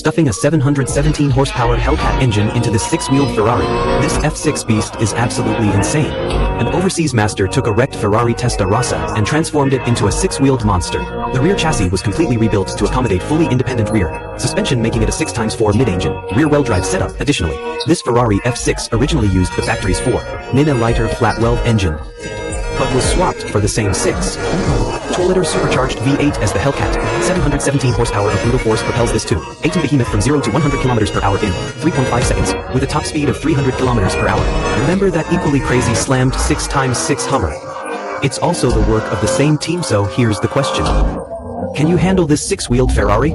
stuffing a 717 horsepower Hellcat engine into this 6-wheeled Ferrari. This F6 beast is absolutely insane. An overseas master took a wrecked Ferrari Testarossa and transformed it into a 6-wheeled monster. The rear chassis was completely rebuilt to accommodate fully independent rear suspension, making it a 6x4 mid-engine, rear-wheel drive setup. Additionally, this Ferrari F6 originally used the factory's 4-liter lighter flat-valve engine, but was swapped for the same 6-liter supercharged V8 as the Hellcat. 717 horsepower of brutal force propels this 2-ton behemoth from 0 to 100 km per hour in 3.5 seconds, with a top speed of 300 km per hour. Remember that equally crazy slammed 6x6 Hummer? It's also the work of the same team, so here's the question. Can you handle this 6-wheeled Ferrari?